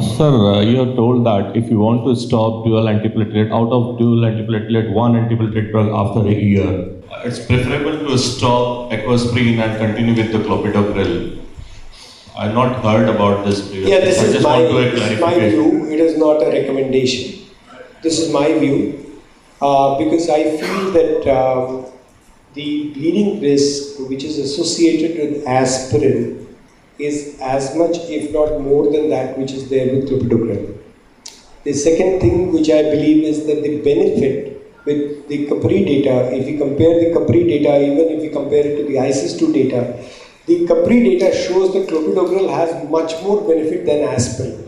Sir, you have told that if you want to stop dual antiplatelet, out of dual antiplatelet, one antiplatelet drug after a year, it's preferable to stop ecosprin and continue with the clopidogrel. I've not heard about this previously. Yeah, this I is just my, want to this is my clarification. view. It is not a recommendation. This is my view because I feel that the bleeding risk which is associated with aspirin is as much, if not more than that which is there with clopidogrel. The second thing which I believe is that the benefit with the Capri data, if you compare the Capri data, even if you compare it to the ISIS-2 data, the Capri data shows that clopidogrel has much more benefit than aspirin.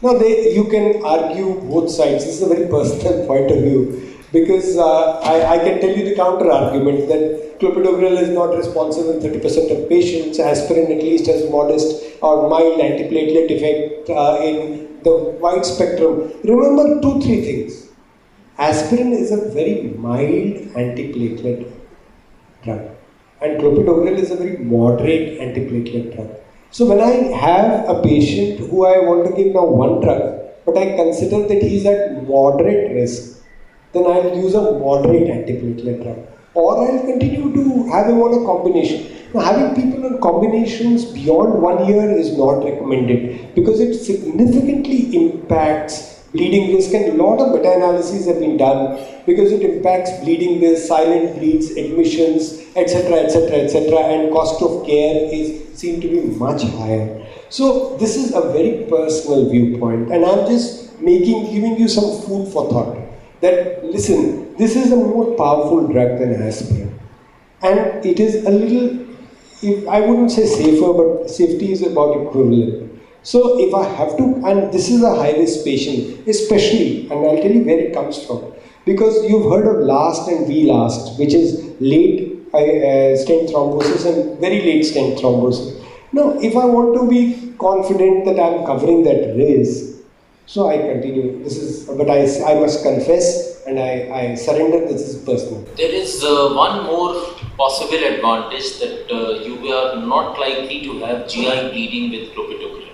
Now, you can argue both sides. This is a very personal point of view because I can tell you the counter argument that clopidogrel is not responsible in 30% of patients. Aspirin at least has modest or mild antiplatelet effect in the wide spectrum. Remember three things. Aspirin is a very mild antiplatelet drug and clopidogrel is a very moderate antiplatelet drug. So when I have a patient who I want to give now one drug, but I consider that he's at moderate risk, then I'll use a moderate antiplatelet drug. Or I'll continue to have him on a combination. Now, having people on combinations beyond 1 year is not recommended because it significantly impacts bleeding risk, and a lot of meta-analyses have been done because it impacts bleeding risk, silent bleeds, admissions, etc., etc., etc., and cost of care is seen to be much higher. So this is a very personal viewpoint, and I'm just giving you some food for thought. That listen, this is a more powerful drug than aspirin, and it is a little, if I wouldn't say safer, but safety is about equivalent. So if I have to, and this is a high risk patient, especially, and I'll tell you where it comes from, because you've heard of LAST and VLAST, which is late stent thrombosis and very late stent thrombosis. Now, if I want to be confident that I'm covering that risk, so I continue. This is, but I must confess and I surrender. This is personal. There is one more possible advantage that you are not likely to have GI bleeding with clopidogrel,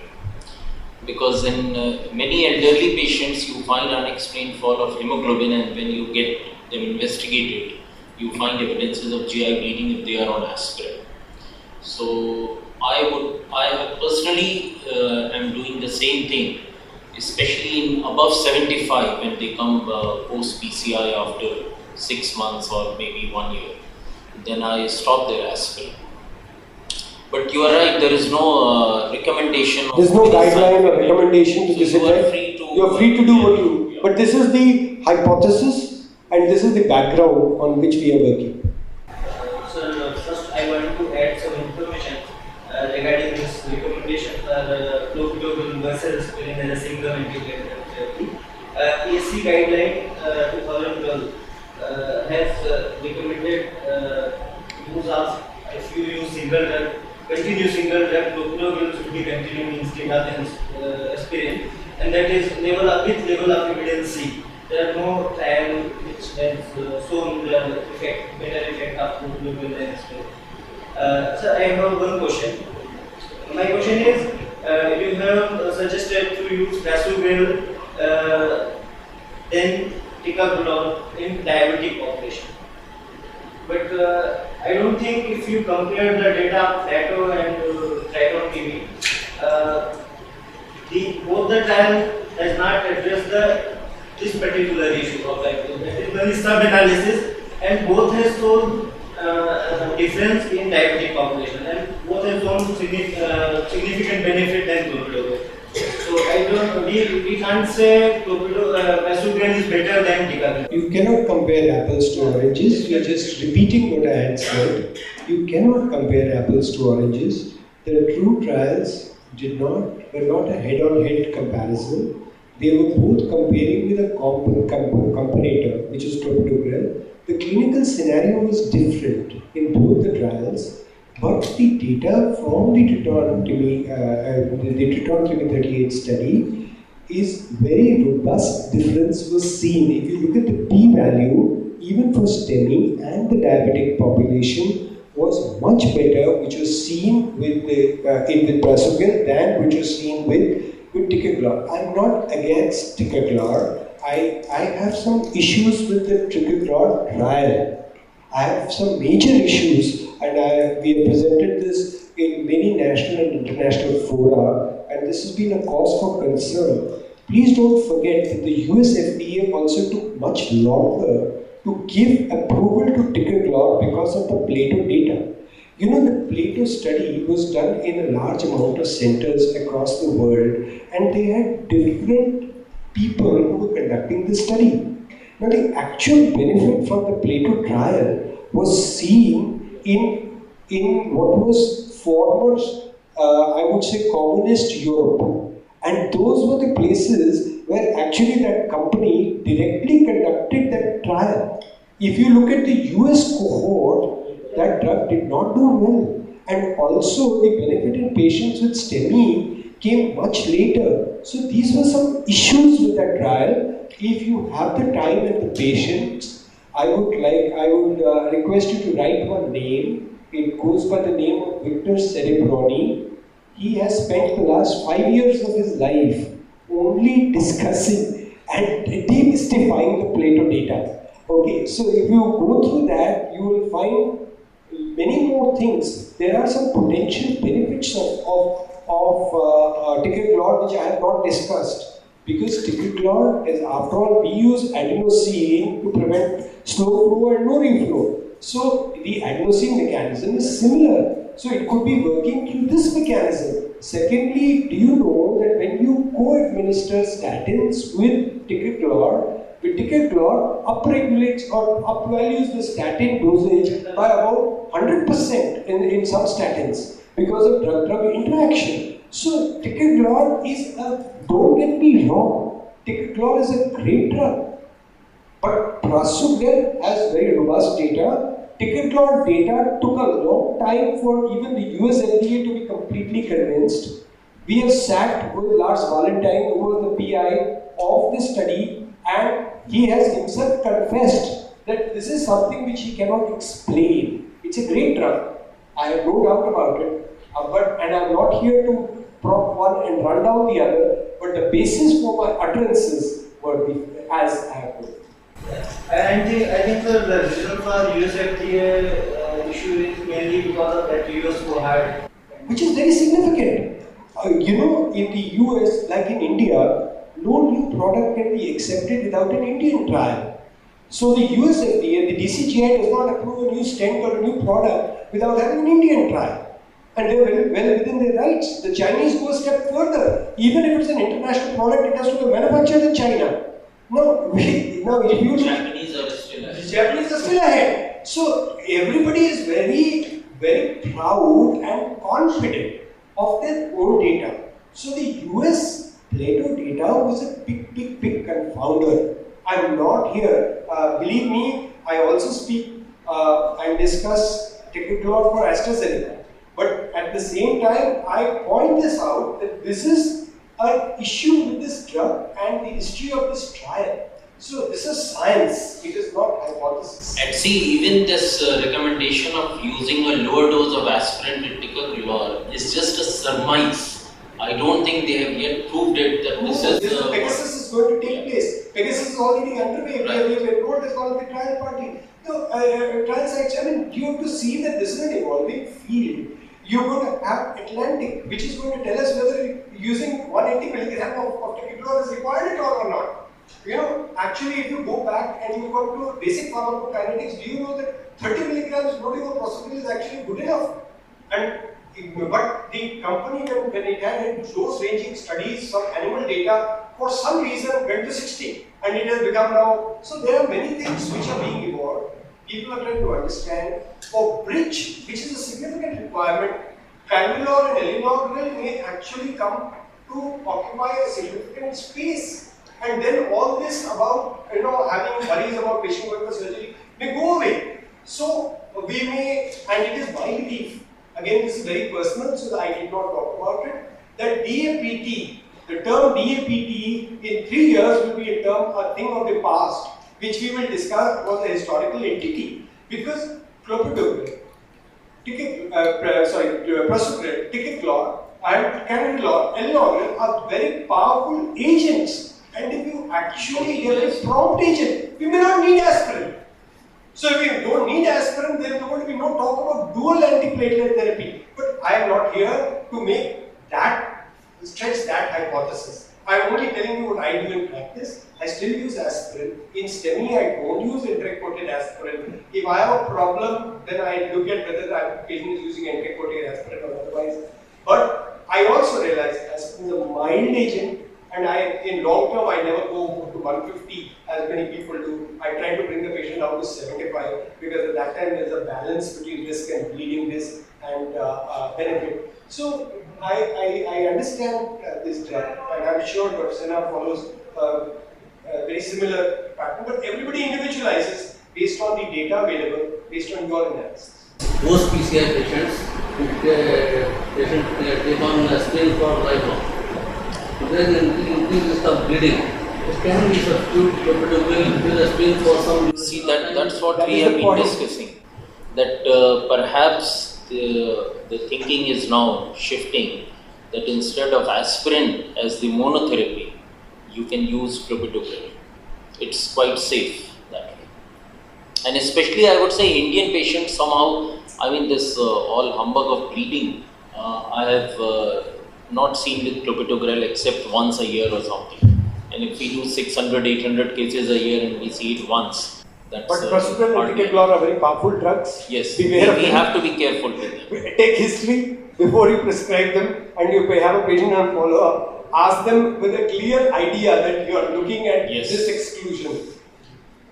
because in many elderly patients you find unexplained fall of hemoglobin, and when you get them investigated, you find evidences of GI bleeding if they are on aspirin. So I personally am doing the same thing, especially in above 75 when they come post PCI after 6 months or maybe 1 year. Then I stop their aspirin. But you are right, there is no recommendation. There's no guideline or recommendation to this effect. You're free to do what you. But this is the hypothesis and this is the background on which we are working. Sir, first I want to add some information regarding this recommendation for clopidogrel versus aspirin as a single antiplatelet therapy. ESC guideline 2012 has recommended use of, if you use single drug, continue single drug, clopidogrel should be continuing instead of aspirin, and that is level of evidence C. There are no trial which has shown the effect, better effect of clopidogrel than aspirin. Sir, I have one question. My question is, you have suggested to use prasugrel then ticagrelor in diabetic population. But I don't think if you compare the data of Plato and Triton TV, both the trial does not address this particular issue of that. That is one sub-analysis, and both has shown difference in diabetic population, and both have shown significant benefit than clopidogrel. So we can't say prasugrel is better than ticagrelor. You cannot compare apples to oranges. You are just repeating what I had said. You cannot compare apples to oranges. The true trials were not a head-on-head comparison. They were both comparing with a comparator, which is clopidogrel. The clinical scenario was different in both the trials, but the data from the Triton 38 study is very robust. Difference was seen. If you look at the p-value, even for STEMI and the diabetic population, was much better, which was seen with prasugrel than which was seen with with ticagrelor. I'm not against ticagrelor. I have some issues with the ticagrelor trial. I have some major issues, and we have presented this in many national and international fora, and this has been a cause for concern. Please don't forget that the US FDA also took much longer to give approval to ticagrelor because of the Plato data. You know, the Plato study was done in a large amount of centers across the world, and they had different people who were conducting the study. Now, the actual benefit from the Plato trial was seen in what was former, I would say, communist Europe. And those were the places where actually that company directly conducted that trial. If you look at the US cohort, that drug did not do well. And also the benefit in patients with STEMI came much later. So these were some issues with that trial. If you have the time and the patience, I would request you to write one name. It goes by the name of Victor Cerebroni. He has spent the last 5 years of his life only discussing and demystifying the Plato data. Okay, so if you go through that, you will find many more things. There are some potential benefits of ticagrelor which I have not discussed. Because ticagrelor is, after all, we use adenosine to prevent slow flow and no reflow. So the adenosine mechanism is similar. So it could be working through this mechanism. Secondly, do you know that when you co-administer statins with ticagrelor upregulates or upvalues the statin dosage by about 100% in some statins because of drug-drug interaction. So ticagrelor is don't get me wrong, ticagrelor is a great drug. But prasugrel has very robust data. Ticagrelor data took a long time for even the US FDA to be completely convinced. We have sat with Lars Valentine, who was the PI of this study, and he has himself confessed that this is something which he cannot explain. It's a great drug. I have no doubt about it. And I'm not here to prop one and run down the other, but the basis for my utterances were as I have put. And I think the reason for US FDA issue is mainly because of that US cohort. Which is very significant. You know, in the US, like in India, no new product can be accepted without an Indian trial. So the US FDA, the DCGI does not approve a new stent or a new product without having an Indian trial. And they're well within their rights. The Chinese go a step further. Even if it's an international product, it has to be manufactured in China. No, if you Japanese are still ahead. The Japanese are still ahead. So everybody is very, very proud and confident of their own data. So the US Plato data was a big confounder. I'm not here. Believe me, I also speak and discuss ticagrelor for AstraZeneca. But at the same time, I point this out that this is an issue with this drug and the history of this trial. So this is science, it is not hypothesis. And see, even this recommendation of using a lower dose of aspirin with ticagrelor is just a surmise. I don't think they have yet proved it that this is... Pegasus is going to take place. Pegasus is already underway. Right. We have enrolled as one of the trial party. Trial sites, I mean, you have to see that this is an evolving field. You're going to have Atlantic, which is going to tell us whether using 180 milligram of ticagrelor is required at all or not. You know, actually, if you go back and you go to basic pharmacokinetics, do you know that 30 milligrams loading of prostacyclin is actually good enough? But the company, when it had dose-ranging studies from animal data, for some reason went to 60, and it has become now. So there are many things which are being evolved. People are trying to understand. For bridge, which is a significant requirement, candelor and elinogrel may actually come to occupy a significant space. And then all this about, having worries about patient going for surgery may go away. So we may, and it is my belief, again this is very personal, so I did not talk about it, that DAPT, the term DAPT in 3 years will be a thing of the past, which we will discuss was a historical entity. Because clopidogrel, prasugrel, ticagrelor and Elnor are very powerful agents. And if you actually get a prompt agent, we may not need aspirin. So if we don't need aspirin, there is going to be no talk about dual antiplatelet therapy. But I am not here to make that, stretch that hypothesis. I am only telling you what I do in practice. I still use aspirin. In STEMI, I don't use intracoated aspirin. If I have a problem, then I look at whether the patient is using intracoated aspirin or otherwise. But I also realize aspirin is a mild agent, and in long term, I never go to 150 as many people do. I try to bring the patient down to 75 because at that time there is a balance between risk and bleeding risk and benefit. So I understand this drug, and I'm sure Dr. Sinha follows a very similar pattern, but everybody individualizes based on the data available, based on your analysis. Most PCI patients take on aspirin for lifelong. There is an increased risk of bleeding. Can we substitute clopidogrel with aspirin for some? See, that's what we have been discussing. That perhaps the thinking is now shifting, that instead of aspirin as the monotherapy, you can use clopidogrel. It's quite safe that way. And especially I would say Indian patients somehow, I mean this all humbug of bleeding, I have not seen with clopidogrel except once a year or something. And if we do 600, 800 cases a year and we see it once, that's but Propranolol and Ticagrelor are very powerful drugs. Yes, Beware of we them. have to be careful with them. Take history before you prescribe them, and you have a patient on follow-up. Ask them with a clear idea that you are looking at Yes. this exclusion.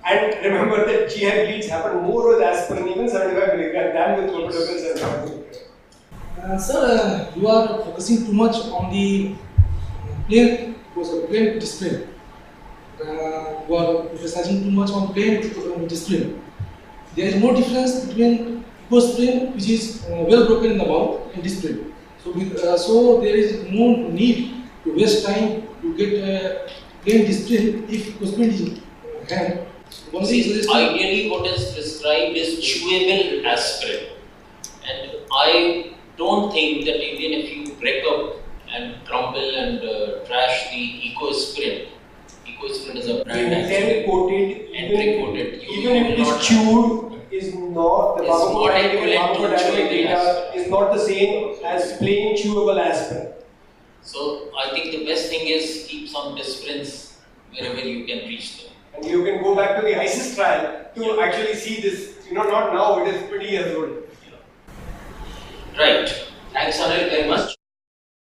And remember that GI bleeds happen more with aspirin, even 75 mg, than with clopidogrel and 75 mg. Sir, you are focusing too much on the plain display. You are emphasizing too much on plain display. There is more difference between ecosprin, which is well broken in the mouth, and display. So there is no need to waste time to get plain display if ecosprin is in hand. See, ideally what is prescribed is chewable aspirin. And I don't think that even if you break up and crumble and trash the ecosprin is a brand actually. Coated, Anti-coated. even if it is chewed, is not the It's not pharmacodynamic equivalent to chewable data aspirin. is not the same as plain chewable aspirin. So I think the best thing is keep some disprints wherever you can reach them. And you can go back to the ISIS trial to actually see this. Not now, it is 20 years old. Right. Thanks, Anil, very much.